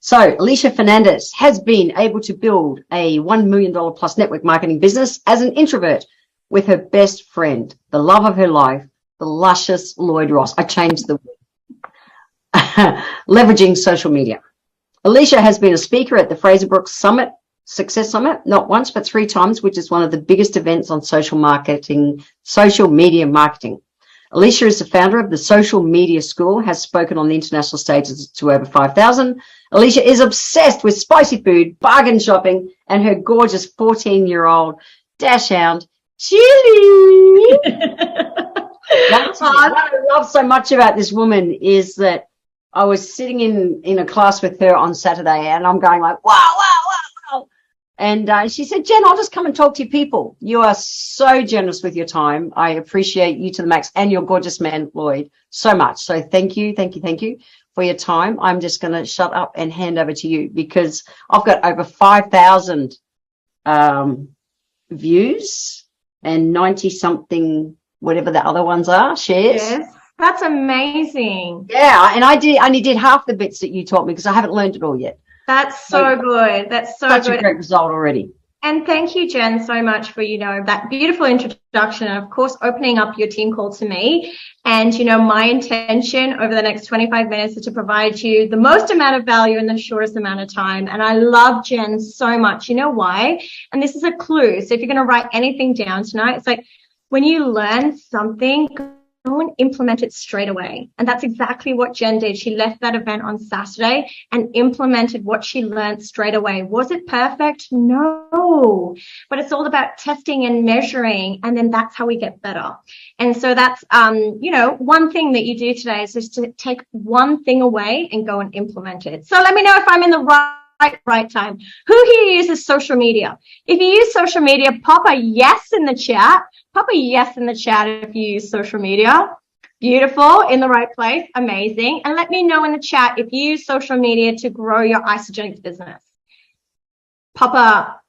So Alicia Fernandez has been able to build a $1 million plus network marketing business as an introvert with her best friend, the love of her life, the luscious Lloyd Ross. I changed the word. Leveraging social media. Alicia has been a speaker at the Fraser Brooks Summit, Success Summit, not once, but 3 times, which is one of the biggest events on social media marketing. Alicia is the founder of the Social Media School, has spoken on the international stages to over 5,000. Alicia is obsessed with spicy food, bargain shopping, and her gorgeous 14-year-old dachshund, Chili. What I love so much about this woman is that I was sitting in a class with her on Saturday, and I'm going like, wow, wow, wow, wow. And she said, Jen, I'll just come and talk to you people. You are so generous with your time. I appreciate you to the max, and your gorgeous man, Lloyd, so much. So thank you for your time. I'm just going to shut up and hand over to you because I've got over 5,000 views and 90-something, whatever the other ones are, shares. Yes, that's amazing. Yeah, and I only did half the bits that you taught me because I haven't learned it all yet. That's so good. That's so such good. a great result already. And thank you, Jen, so much for, that beautiful introduction and, of course, opening up your team call to me. And, my intention over the next 25 minutes is to provide you the most amount of value in the shortest amount of time. And I love Jen so much. You know why? And this is a clue. So if you're going to write anything down tonight, it's like when you learn something, go and implement it straight away. And that's exactly what Jen did. She left that event on Saturday and implemented what she learned straight away. Was it perfect? No. But it's all about testing and measuring, and then that's how we get better. And so that's, one thing that you do today is just to take one thing away and go and implement it. So let me know if I'm in the right time. Who here uses social media? If you use social media, pop a yes in the chat. Pop a yes in the chat if you use social media. Beautiful, in the right place, amazing. And let me know in the chat if you use social media to grow your Isogenics business. Pop a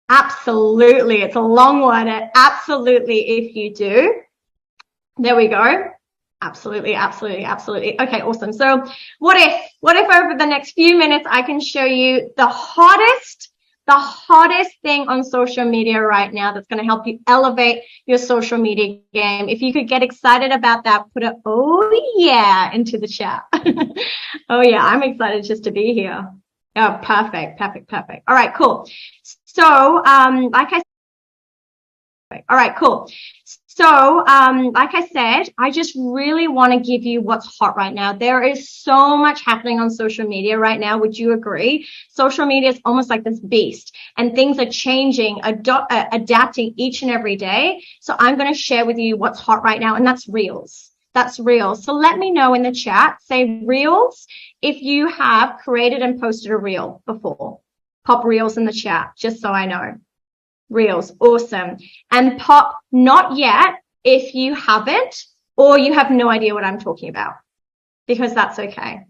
absolutely, it's a long one, absolutely if you do. There we go. Absolutely, absolutely, absolutely. Okay, awesome. So what if over the next few minutes I can show you the hottest thing on social media right now that's going to help you elevate your social media game. If you could get excited about that, put a oh yeah into the chat. Oh yeah, I'm excited just to be here. Oh, perfect. All right, cool. So, all right, cool. So, like I said, I just really want to give you what's hot right now. There is so much happening on social media right now. Would you agree? Social media is almost like this beast, and things are changing, adapting each and every day. So I'm going to share with you what's hot right now, and that's Reels. That's Reels. So let me know in the chat, say Reels, if you have created and posted a Reel before. Pop Reels in the chat, just so I know. Reels, awesome. And pop not yet if you haven't, or you have no idea what I'm talking about, because that's okay.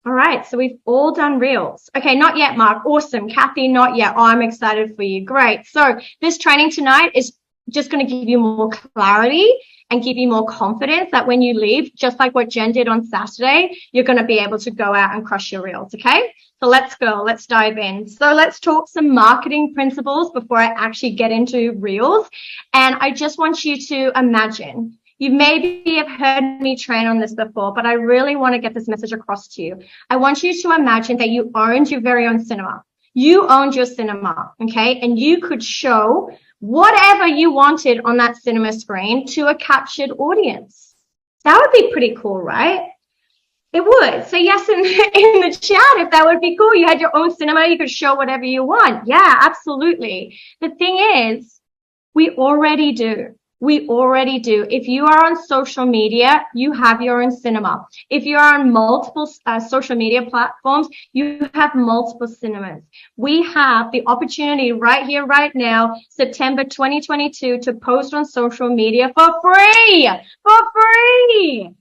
All right, so we've all done Reels. Okay, not yet, Mark. Awesome. Kathy, not yet. Oh, I'm excited for you. Great. So this training tonight is just going to give you more clarity and give you more confidence that when you leave, just like what Jen did on Saturday, you're going to be able to go out and crush your Reels, okay? So let's go. Let's dive in. So let's talk some marketing principles before I actually get into Reels. And I just want you to imagine, you maybe have heard me train on this before, but I really want to get this message across to you. I want you to imagine that you owned your very own cinema. You owned your cinema, okay? And you could show whatever you wanted on that cinema screen to a captured audience. That would be pretty cool, right? It would. So yes in the chat if that would be cool. You had your own cinema, you could show whatever you want. Yeah, absolutely. The thing is, we already do. We already do. If you are on social media, you have your own cinema. If you are on multiple social media platforms, you have multiple cinemas. We have the opportunity right here, right now, September 2022, to post on social media for free. For free.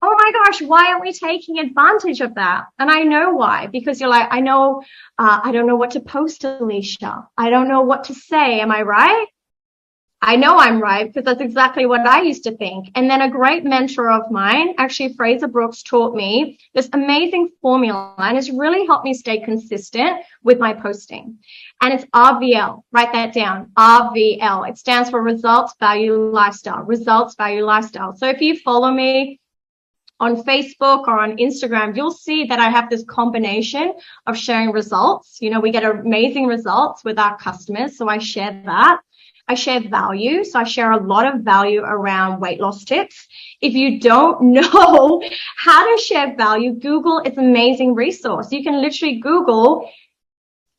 Oh my gosh, why aren't we taking advantage of that? And I know why, because you're like, I don't know what to post, Alicia. I don't know what to say. Am I right? I know I'm right because that's exactly what I used to think. And then a great mentor of mine, actually Fraser Brooks, taught me this amazing formula and has really helped me stay consistent with my posting. And it's RVL. Write that down. RVL. It stands for results, value, lifestyle. Results, value, lifestyle. So if you follow me on Facebook or on Instagram, you'll see that I have this combination of sharing results. You know, we get amazing results with our customers. So I share that. I share value. So I share a lot of value around weight loss tips. If you don't know how to share value, Google is an amazing resource. You can literally Google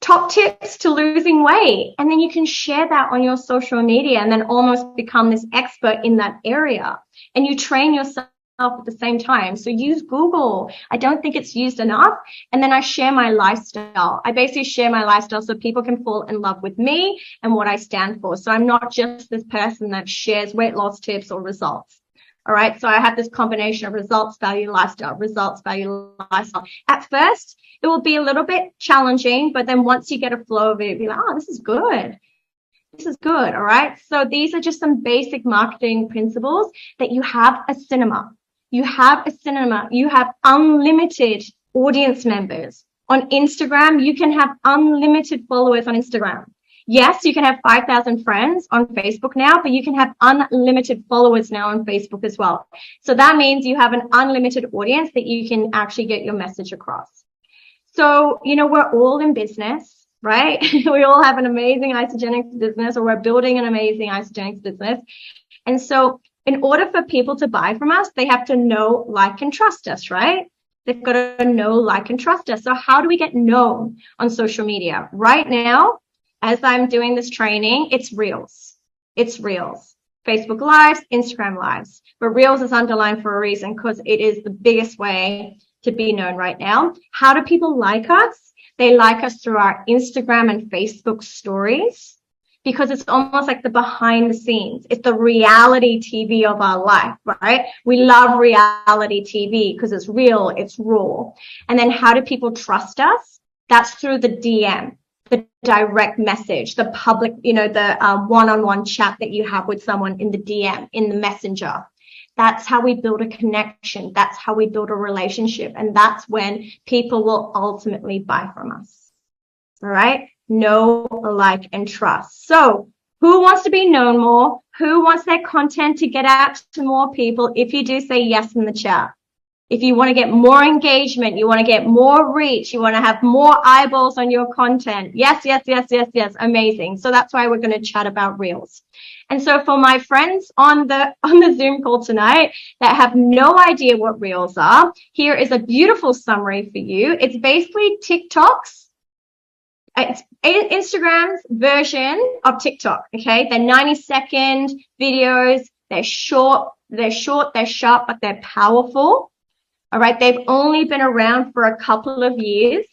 top tips to losing weight, and then you can share that on your social media and then almost become this expert in that area. And you train yourself at the same time. So use Google. I don't think it's used enough. And then I share my lifestyle. I basically share my lifestyle so people can fall in love with me and what I stand for. So I'm not just this person that shares weight loss tips or results. All right. So I have this combination of results, value, lifestyle, results, value, lifestyle. At first, it will be a little bit challenging, but then once you get a flow of it, you'll be like, oh, this is good. This is good. All right. So these are just some basic marketing principles that you have a cinema. You have a cinema. You have unlimited audience members. On Instagram, you can have unlimited followers on Instagram. Yes, you can have 5,000 friends on Facebook now, but you can have unlimited followers now on Facebook as well. So that means you have an unlimited audience that you can actually get your message across. So, you know, we're all in business, right? We all have an amazing isogenics business, or we're building an amazing isogenics business. And so in order for people to buy from us, they have to know, like, and trust us, right? They've got to know, like, and trust us. So how do we get known on social media? Right now, as I'm doing this training, it's Reels. It's Reels. Facebook Lives, Instagram Lives. But Reels is underlined for a reason because it is the biggest way to be known right now. How do people like us? They like us through our Instagram and Facebook stories, because it's almost like the behind the scenes. It's the reality TV of our life, right? We love reality TV because it's real, it's raw. And then how do people trust us? That's through the DM, the direct message, the public, you know, the one-on-one chat that you have with someone in the DM, in the messenger. That's how we build a connection. That's how we build a relationship. And that's when people will ultimately buy from us. All right? Know, like, and trust. So who wants to be known more? Who wants their content to get out to more people? If you do, say yes in the chat. If you want to get more engagement, you want to get more reach, you want to have more eyeballs on your content. Yes, yes, yes, yes, yes. Amazing. So that's why we're going to chat about Reels. And so for my friends on the Zoom call tonight that have no idea what Reels are, here is a beautiful summary for you. It's basically TikTok's. It's Instagram's version of TikTok, okay? They're 90-second videos. They're short, they're sharp, but they're powerful. All right? They've only been around for a couple of years,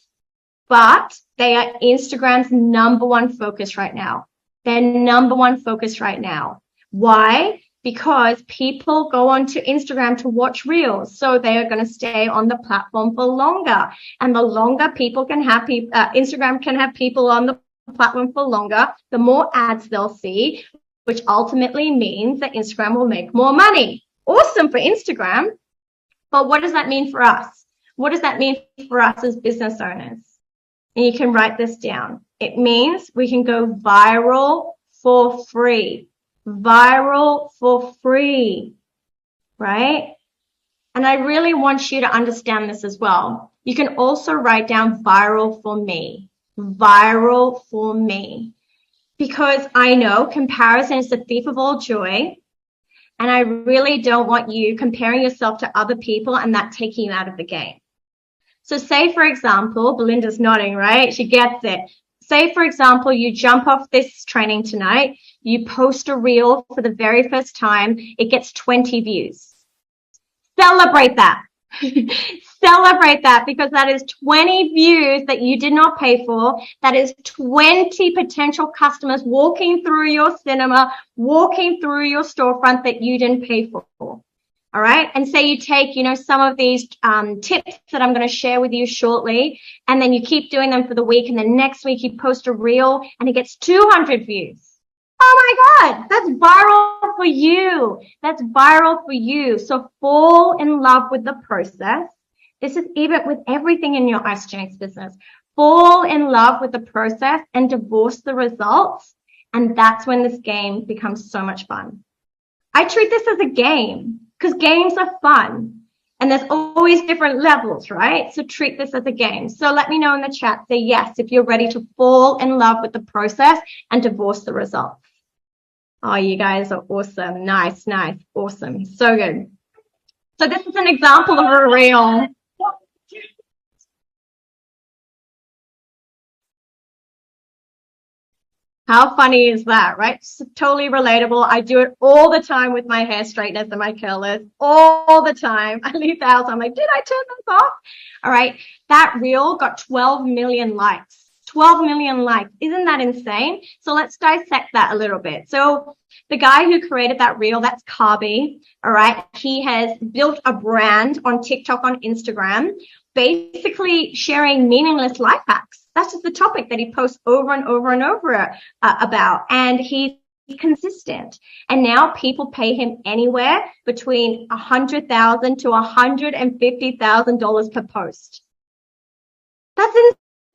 but they are Instagram's number one focus right now. They're number one focus right now. Why? Because people go onto Instagram to watch Reels. So they are going to stay on the platform for longer. And the longer people can have Instagram can have people on the platform for longer, the more ads they'll see, which ultimately means that Instagram will make more money. Awesome for Instagram. But what does that mean for us? What does that mean for us as business owners? And you can write this down. It means we can go viral for free. Viral for free, right? And I really want you to understand this as well. You can also write down viral for me. Viral for me. Because I know comparison is the thief of all joy. And I really don't want you comparing yourself to other people and that taking you out of the game. So say, for example, Belinda's nodding, right? She gets it. Say, for example, you jump off this training tonight, you post a reel for the very first time, it gets 20 views. Celebrate that. Celebrate that, because that is 20 views that you did not pay for. That is 20 potential customers walking through your cinema, walking through your storefront that you didn't pay for. All right. And say you take, you know, some of these tips that I'm going to share with you shortly, and then you keep doing them for the week. And then next week you post a reel and it gets 200 views. Oh my God, that's viral for you. That's viral for you. So fall in love with the process. This is even with everything in your Ice Change business. Fall in love with the process and divorce the results. And that's when this game becomes so much fun. I treat this as a game because games are fun. And there's always different levels, right? So treat this as a game. So let me know in the chat, say yes if you're ready to fall in love with the process and divorce the results. Oh, you guys are awesome. Nice, awesome. So good. So this is an example of a reel. How funny is that, right? It's totally relatable. I do it all the time with my hair straighteners and my curlers, all the time. I leave the house, I'm like, did I turn this off? All right, that reel got 12 million likes. 12 million likes. Isn't that insane? So let's dissect that a little bit. So the guy who created that reel, that's Carby, all right? He has built a brand on TikTok, on Instagram, basically sharing meaningless life hacks. That's just the topic that he posts over and over and over about. And he's consistent. And now people pay him anywhere between $100,000 to $150,000 per post. That's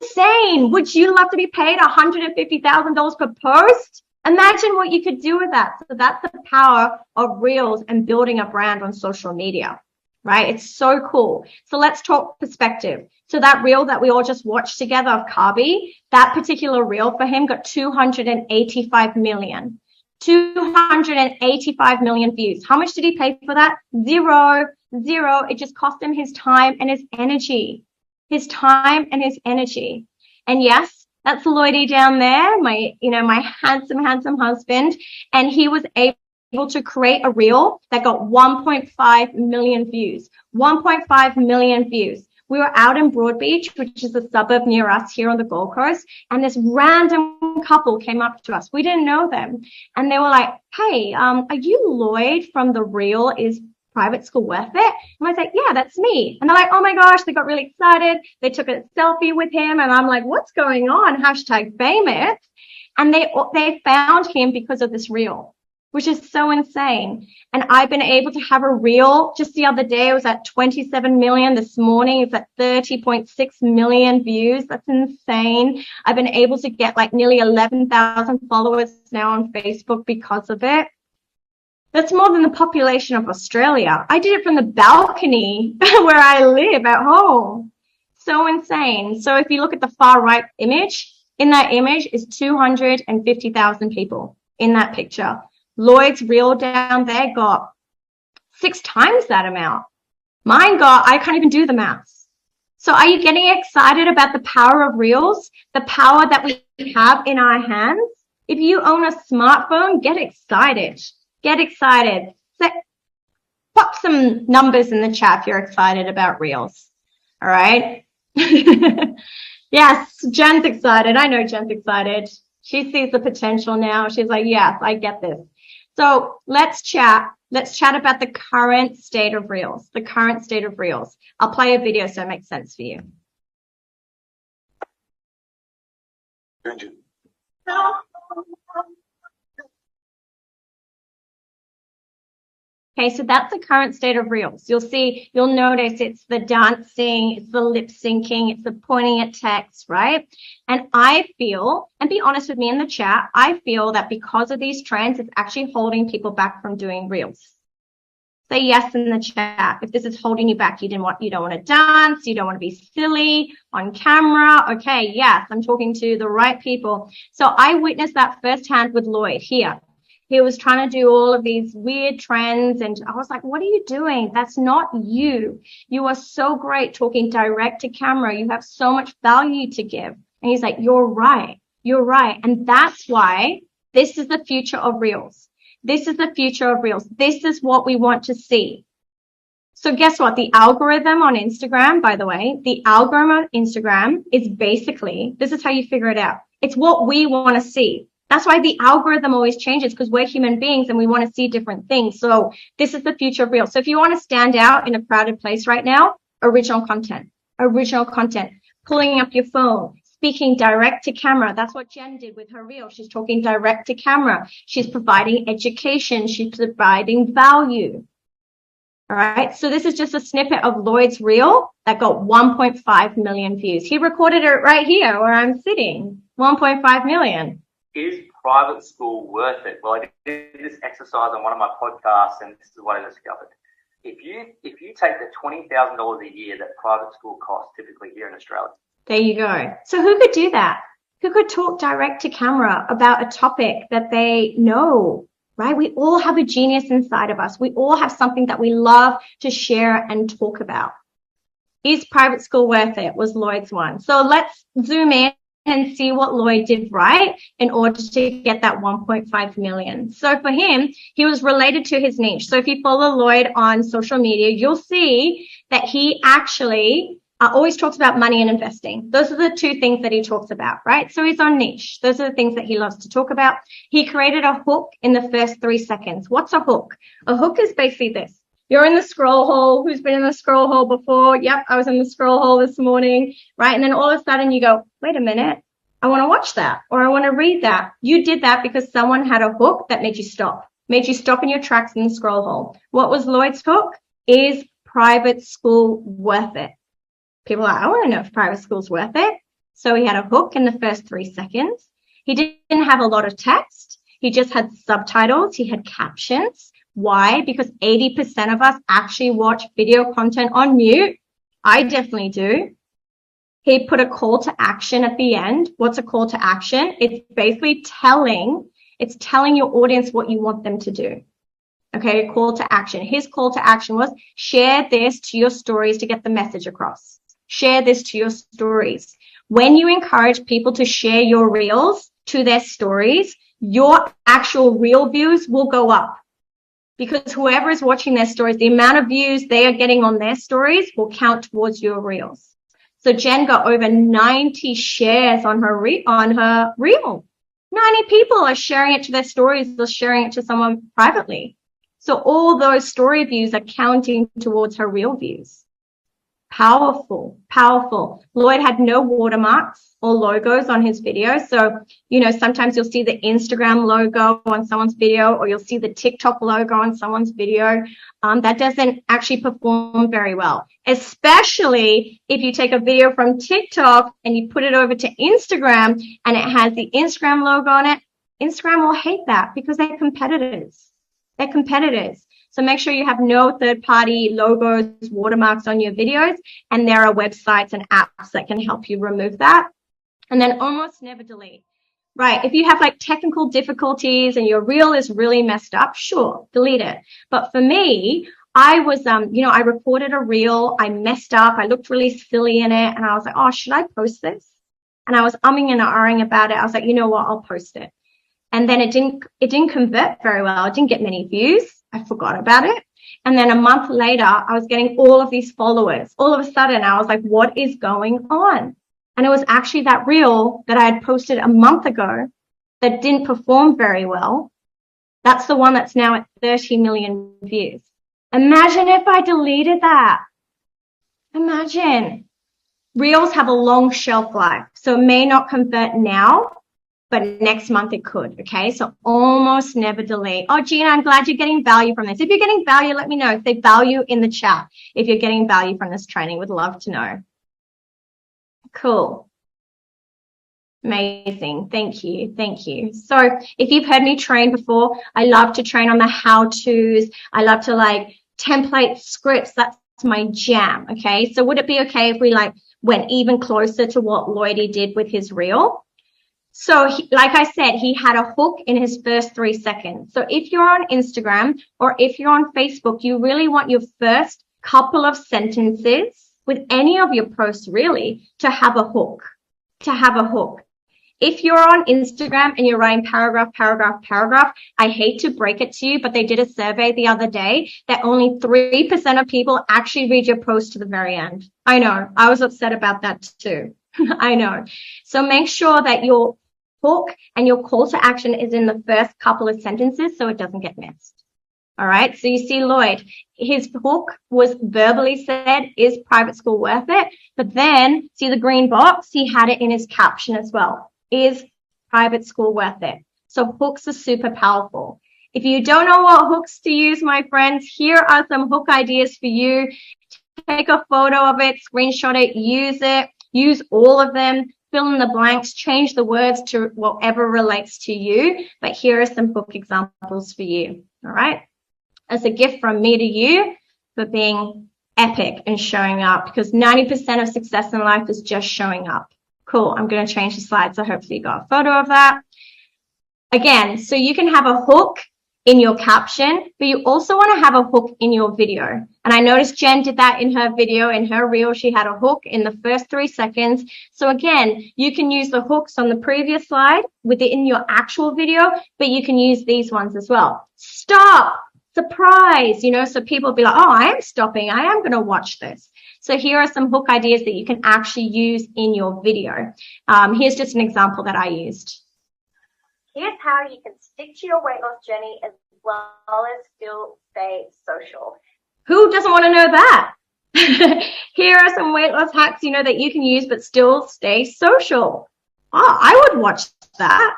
insane. Would you love to be paid $150,000 per post? Imagine what you could do with that. So that's the power of reels and building a brand on social media, right? It's so cool. So let's talk perspective. So that reel that we all just watched together of Carby, that particular reel for him got 285 million. 285 million views. How much did he pay for that? Zero. It just cost him his time and his energy. His time and his energy. And yes, that's Lloydie down there, my handsome husband. And he was able to create a reel that got 1.5 million views. 1.5 million views. We were out in Broadbeach, which is a suburb near us here on the Gold Coast, and this random couple came up to us. We didn't know them. And they were like, hey, are you Lloyd from the reel Is Private School Worth It? And I was like, yeah, that's me. And they're like, oh my gosh, they got really excited. They took a selfie with him. And I'm like, what's going on? #famous. And they found him because of this reel, which is so insane. And I've been able to have a reel just the other day. It was at 27 million. This morning it's at 30.6 million views. That's insane. I've been able to get like nearly 11,000 followers now on Facebook because of it. That's more than the population of Australia. I did it from the balcony where I live at home. So insane. So if you look at the far right image, in that image is 250,000 people in that picture. Lloyd's reel down there got 6 times that amount. Mine got, I can't even do the maths. So are you getting excited about the power of reels? The power that we have in our hands? If you own a smartphone, get excited. Get excited. Pop some numbers in the chat if you're excited about reels. All right. Yes, Jen's excited. I know Jen's excited. She sees the potential now. She's like, yes, I get this. So let's chat. Let's chat about the current state of reels. The current state of reels. I'll play a video so it makes sense for you. Okay, so that's the current state of reels. You'll notice it's the dancing, it's the lip syncing, it's the pointing at text, right? And I feel, and be honest with me in the chat, I feel that because of these trends, it's actually holding people back from doing reels. Say yes in the chat. If this is holding you back, you don't want to dance, you don't want to be silly on camera. Okay, yes, I'm talking to the right people. So I witnessed that firsthand with Lloyd here. He was trying to do all of these weird trends, and I was like, what are you doing? That's not you. You are so great talking direct to camera. You have so much value to give. And he's like, you're right. You're right. And that's why this is the future of reels. This is the future of reels. This is what we want to see. So guess what? The algorithm on Instagram, by the way, the algorithm on Instagram is basically, this is how you figure it out. It's what we want to see. That's why the algorithm always changes, because we're human beings and we want to see different things. So this is the future of reels. So if you want to stand out in a crowded place right now, original content, pulling up your phone, speaking direct to camera. That's what Jen did with her reel. She's talking direct to camera. She's providing education. She's providing value. All right. So this is just a snippet of Lloyd's reel that got 1.5 million views. He recorded it right here where I'm sitting. 1.5 million. Is private school worth it? Well, I did this exercise on one of my podcasts, and this is what I discovered. If you take the $20,000 a year that private school costs typically here in Australia. There you go. So who could do that? Who could talk direct to camera about a topic that they know, right? We all have a genius inside of us. We all have something that we love to share and talk about. Is private school worth it? Was Lloyd's one. So let's zoom in and see what Lloyd did right in order to get that 1.5 million. So for him, he was related to his niche. So if you follow Lloyd on social media, you'll see that he actually always talks about money and investing. Those are the two things that he talks about, right? So he's on niche. Those are the things that he loves to talk about. He created a hook in the first 3 seconds. What's a hook? A hook is basically this. You're in the scroll hole. Who's been in the scroll hole before? Yep, I was in the scroll hole this morning, right? And then all of a sudden you go, wait a minute, I want to watch that, or I want to read that. You did that because someone had a hook that made you stop in your tracks in the scroll hole. What was Lloyd's hook? Is private school worth it? People are like, I want to know if private school's worth it. So he had a hook in the first 3 seconds. He didn't have a lot of text. He just had subtitles. He had captions. Why? Because 80% of us actually watch video content on mute. I definitely do. He put a call to action at the end. What's a call to action? It's basically telling your audience what you want them to do. Okay, a call to action. His call to action was share this to your stories to get the message across. Share this to your stories. When you encourage people to share your reels to their stories, your actual reel views will go up. Because whoever is watching their stories, the amount of views they are getting on their stories will count towards your reels. So Jen got over 90 shares on her reel. 90 people are sharing it to their stories or sharing it to someone privately. So all those story views are counting towards her reel views. Powerful, powerful. Lloyd had no watermarks or logos on his video. So, sometimes you'll see the Instagram logo on someone's video, or you'll see the TikTok logo on someone's video. That doesn't actually perform very well, especially if you take a video from TikTok and you put it over to Instagram and it has the Instagram logo on it. Instagram will hate that because they're competitors. They're competitors. So make sure you have no third-party logos, watermarks on your videos, and there are websites and apps that can help you remove that. And then almost never delete. Right, if you have like technical difficulties and your reel is really messed up, sure, delete it. But for me, I was, I recorded a reel, I messed up, I looked really silly in it, and I was like, oh, should I post this? And I was umming and ahhing about it. I was like, you know what, I'll post it. And then it didn't convert very well. It didn't get many views. I forgot about it. And then a month later, I was getting all of these followers. All of a sudden, I was like, what is going on? And it was actually that reel that I had posted a month ago that didn't perform very well. That's the one that's now at 30 million views. Imagine if I deleted that. Imagine. Reels have a long shelf life, so it may not convert now, but next month it could, okay? So almost never delete. Oh, Gina, I'm glad you're getting value from this. If you're getting value, let me know. If they value in the chat, if you're getting value from this training, would love to know. Cool. Amazing. Thank you. Thank you. So if you've heard me train before, I love to train on the how-tos. I love to template scripts. That's my jam, okay? So would it be okay if we went even closer to what Lloydie did with his reel? So like I said, he had a hook in his first 3 seconds. So if you're on Instagram or if you're on Facebook, you really want your first couple of sentences with any of your posts really to have a hook, If you're on Instagram and you're writing paragraph, I hate to break it to you, but they did a survey the other day that only 3% of people actually read your post to the very end. I know. I was upset about that too. I know. So make sure that your hook and your call to action is in the first couple of sentences so it doesn't get missed. All right. So you see Lloyd, his hook was verbally said, is private school worth it? But then see the green box, he had it in his caption as well. Is private school worth it? So hooks are super powerful. If you don't know what hooks to use, my friends, here are some hook ideas for you. Take a photo of it, screenshot it, use all of them, fill in the blanks, change the words to whatever relates to you. But here are some hook examples for you. All right. As a gift from me to you for being epic and showing up, because 90% of success in life is just showing up. Cool. I'm going to change the slide. So hopefully you got a photo of that. Again, so you can have a hook in your caption, but you also want to have a hook in your video. And I noticed Jen did that in her video, in her reel. She had a hook in the first 3 seconds. So again, you can use the hooks on the previous slide within your actual video, but you can use these ones as well. Stop, surprise, so people be like, oh, I am stopping. I am going to watch this. So here are some hook ideas that you can actually use in your video. Here's just an example that I used. Here's how you can stick to your weight loss journey as well as still stay social. Who doesn't want to know that? Here are some weight loss hacks, that you can use but still stay social. Oh, I would watch that.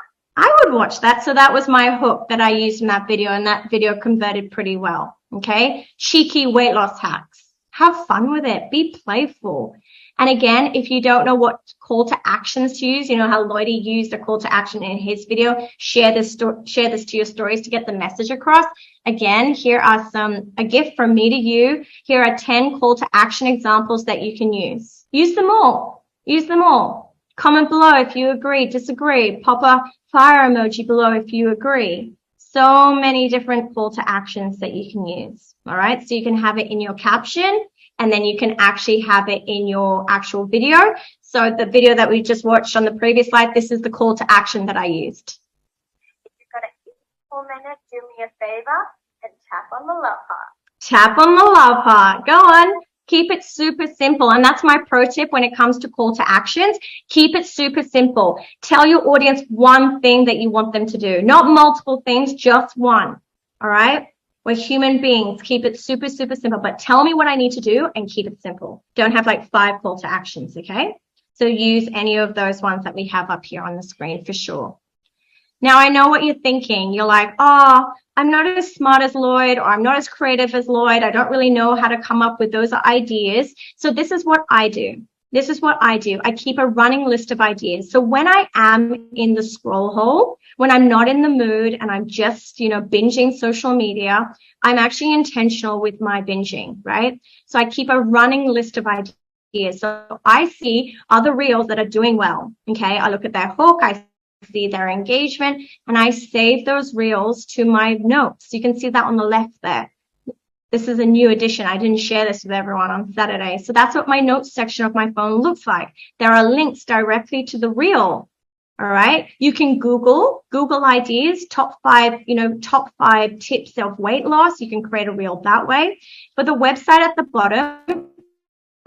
So that was my hook that I used in that video, and that video converted pretty well. Okay. Cheeky weight loss hacks. Have fun with it. Be playful. And again, if you don't know what call to actions to use, how Lloydie used a call to action in his video, share this to your stories to get the message across. Again, here are a gift from me to you. Here are 10 call to action examples that you can use. Use them all. Comment below if you agree, disagree. Pop a fire emoji below if you agree. So many different call to actions that you can use. All right. So you can have it in your caption, and then you can actually have it in your actual video. So the video that we just watched on the previous slide, this is the call to action that I used. If you've got a 4 minutes, do me a favor and tap on the love heart. Tap on the love heart. Go on. Keep it super simple. And that's my pro tip when it comes to call to actions. Keep it super simple. Tell your audience one thing that you want them to do, not multiple things, just one. All right. We're human beings. Keep it super, super simple, but tell me what I need to do and keep it simple. Don't have like 5 call to actions. Okay. So use any of those ones that we have up here on the screen for sure. Now I know what you're thinking. You're like, oh, I'm not as smart as Lloyd, or I'm not as creative as Lloyd. I don't really know how to come up with those ideas. So this is what I do. I keep a running list of ideas. So when I am in the scroll hole, when I'm not in the mood and I'm just, binging social media, I'm actually intentional with my binging, right? So I keep a running list of ideas. So I see other reels that are doing well. Okay. I look at their hook. I see their engagement, and I save those reels to my notes. You can see that on the left there. This is a new addition. I didn't share this with everyone on Saturday. So that's what my notes section of my phone looks like. There are links directly to the reel. All right. You can Google ideas, top 5 tips of weight loss. You can create a reel that way. But the website at the bottom,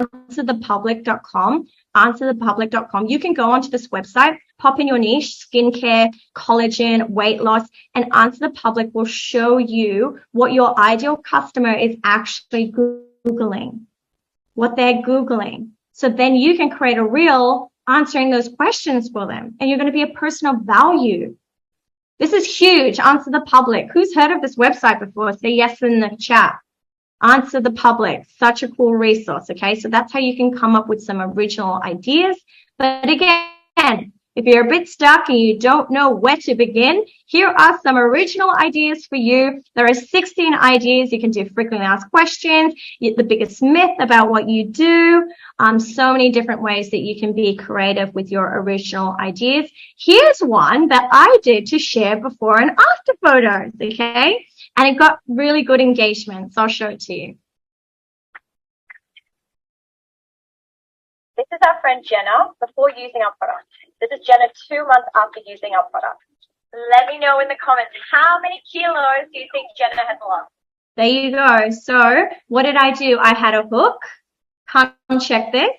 answerthepublic.com. You can go onto this website, pop in your niche, skincare, collagen, weight loss, and Answer the Public will show you what your ideal customer is actually Googling, what they're Googling. So then you can create a reel answering those questions for them, and you're going to be a person of value. This is huge. Answer the Public. Who's heard of this website before? Say yes in the chat. Answer the Public. Such a cool resource. Okay. So that's how you can come up with some original ideas. But again, if you're a bit stuck and you don't know where to begin, here are some original ideas for you. There are 16 ideas. You can do frequently asked questions, the biggest myth about what you do, so many different ways that you can be creative with your original ideas. Here's one that I did to share before and after photos, okay? And it got really good engagement, so I'll show it to you. This is our friend Jenna before using our product. This is Jenna 2 months after using our product. Let me know in the comments, how many kilos do you think Jenna has lost? There you go. So what did I do? I had a hook. Come check this.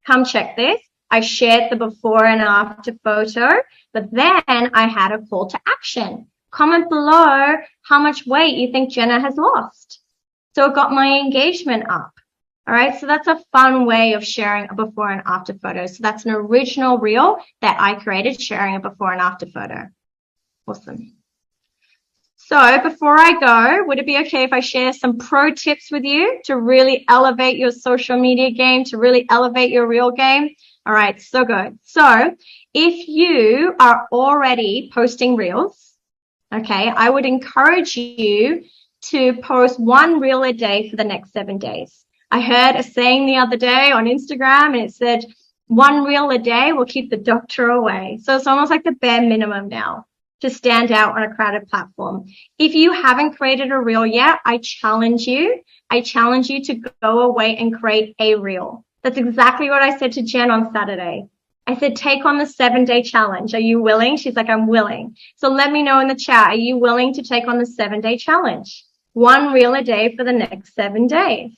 Come check this. I shared the before and after photo, but then I had a call to action. Comment below how much weight you think Jenna has lost. So it got my engagement up. All right. So that's a fun way of sharing a before and after photo. So that's an original reel that I created, sharing a before and after photo. Awesome. So before I go, would it be okay if I share some pro tips with you to really elevate your social media game, to really elevate your reel game? All right. So good. So if you are already posting reels, okay, I would encourage you to post one reel a day for the next 7 days. I heard a saying the other day on Instagram, and it said, one reel a day will keep the doctor away. So it's almost like the bare minimum now to stand out on a crowded platform. If you haven't created a reel yet, I challenge you to go away and create a reel. That's exactly what I said to Jen on Saturday. I said, take on the 7-day challenge. Are you willing? She's like, I'm willing. So let me know in the chat. Are you willing to take on the 7-day challenge? One reel a day for the next 7 days.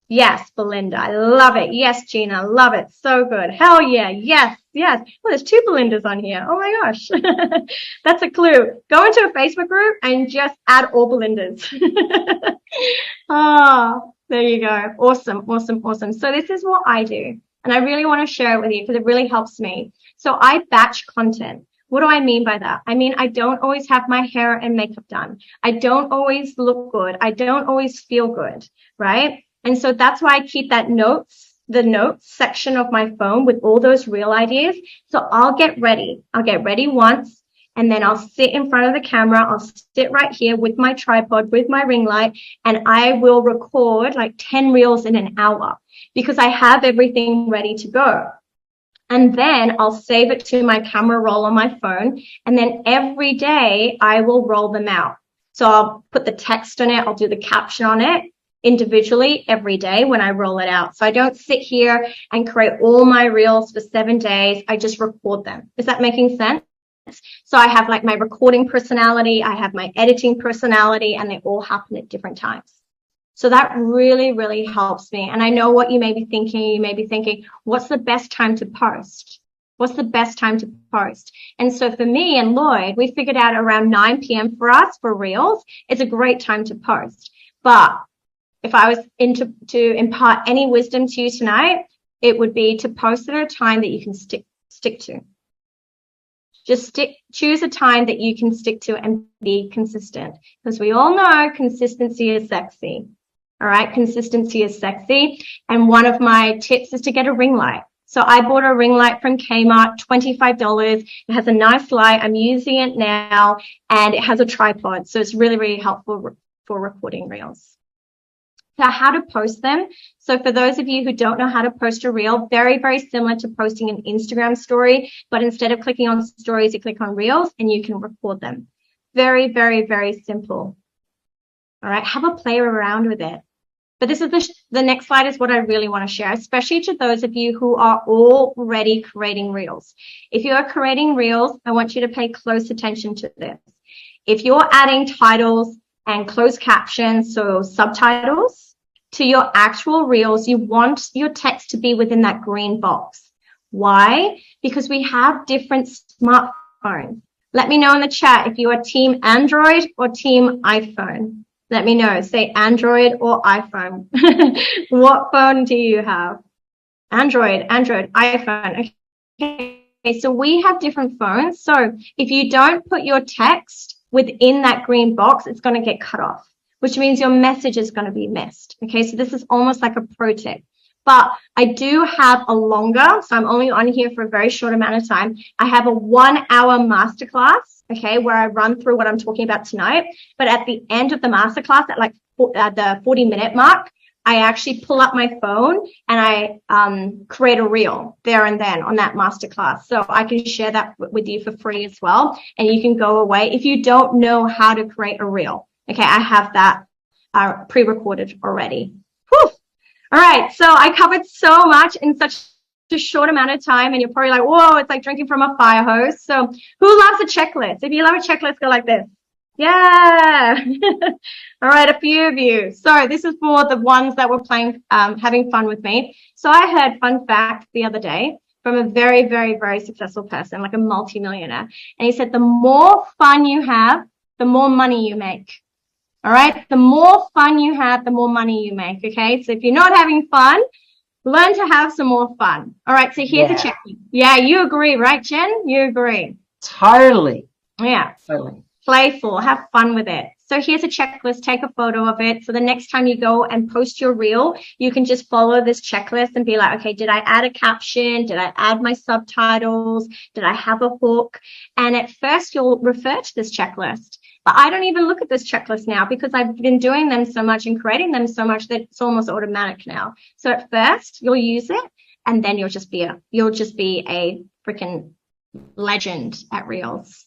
Yes, Belinda. I love it. Yes, Gina. Love it. So good. Hell yeah. Yes. Yes. Well, there's 2 Belindas on here. Oh my gosh. That's a clue. Go into a Facebook group and just add all Belindas. Oh, there you go. Awesome. Awesome. Awesome. So this is what I do. And I really want to share it with you because it really helps me. So I batch content. What do I mean by that? I mean, I don't always have my hair and makeup done. I don't always look good. I don't always feel good, right? And so that's why I keep the notes section of my phone with all those reel ideas. So I'll get ready. I'll get ready once, and then I'll sit in front of the camera. I'll sit right here with my tripod, with my ring light, and I will record like 10 reels in an hour because I have everything ready to go. And then I'll save it to my camera roll on my phone. And then every day I will roll them out. So I'll put the text on it. I'll do the caption on it individually every day when I roll it out. So I don't sit here and create all my reels for 7 days. I just record them. Is that making sense? So I have like my recording personality, I have my editing personality, and they all happen at different times. So that really, really helps me. And I know what you may be thinking. You may be thinking, what's the best time to post? What's the best time to post? And so for me and Lloyd, we figured out around 9 p.m. for us for reels. It's a great time to post. But if I was to impart any wisdom to you tonight, it would be to post at a time that you can stick to. Just choose a time that you can stick to and be consistent, because we all know consistency is sexy. All right. Consistency is sexy. And one of my tips is to get a ring light. So I bought a ring light from Kmart, $25. It has a nice light. I'm using it now, and it has a tripod. So it's really, really helpful for recording reels. So how to post them. So for those of you who don't know how to post a reel, very, very similar to posting an Instagram story, but instead of clicking on stories, you click on reels and you can record them. Very, very, very simple. All right. Have a play around with it. But this is the next slide is what I really want to share, especially to those of you who are already creating reels. If you are creating reels, I want you to pay close attention to this. If you're adding titles and closed captions, so subtitles, to your actual reels, you want your text to be within that green box. Why? Because we have different smartphones. Let me know in the chat if you are team Android or team iPhone. Let me know. Say Android or iPhone. What phone do you have? Android, iPhone. Okay, so we have different phones. So if you don't put your text within that green box, it's going to get cut off, which means your message is going to be missed. Okay, so this is almost like a pro tip. But I do have a longer, so I'm only on here for a very short amount of time. I have a 1-hour masterclass, okay, where I run through what I'm talking about tonight. But at the end of the masterclass, at like the 40-minute mark, I actually pull up my phone and I create a reel there and then on that masterclass. So I can share that with you for free as well. And you can go away if you don't know how to create a reel. Okay, I have that pre-recorded already. Whew. All right, so I covered so much in such a short amount of time, and you're probably like, whoa, it's like drinking from a fire hose. So who loves a checklist? If you love a checklist, go like this. Yeah. All right, a few of you. So this is for the ones that were playing, having fun with me. So I heard, fun fact, the other day from a very, very, very successful person, like a multimillionaire. And he said, the more fun you have, the more money you make. All right. The more fun you have, the more money you make. Okay. So if you're not having fun, learn to have some more fun. All right. So here's a checklist. Yeah. You agree, right, Jen? You agree. Totally. Yeah. Totally. Playful. Have fun with it. So here's a checklist. Take a photo of it. So the next time you go and post your reel, you can just follow this checklist and be like, okay, did I add a caption? Did I add my subtitles? Did I have a hook? And at first you'll refer to this checklist. But I don't even look at this checklist now because I've been doing them so much and creating them so much that it's almost automatic now. So at first you'll use it and then you'll just be a freaking legend at Reels.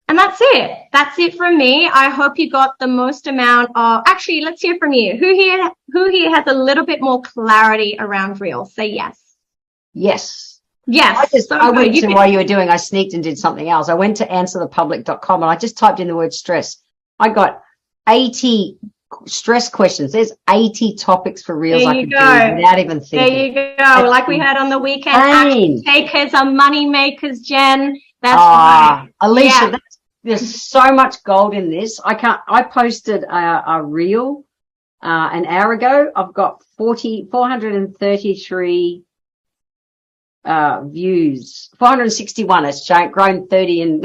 And that's it. That's it from me. I hope you got the most amount of, actually, let's hear from you. Who here has a little bit more clarity around Reels? Say yes. Yes. Yes. I went to, while you were doing, I sneaked and did something else. I went to answerthepublic.com and I just typed in the word stress. I got 80 stress questions. There's 80 topics for Reels I could do without even thinking. There you go. Like we had on the weekend. Action takers are money makers, Jen. That's right. Alicia, there's so much gold in this. I posted a reel an hour ago. I've got 433 views, 461. It's grown 30 in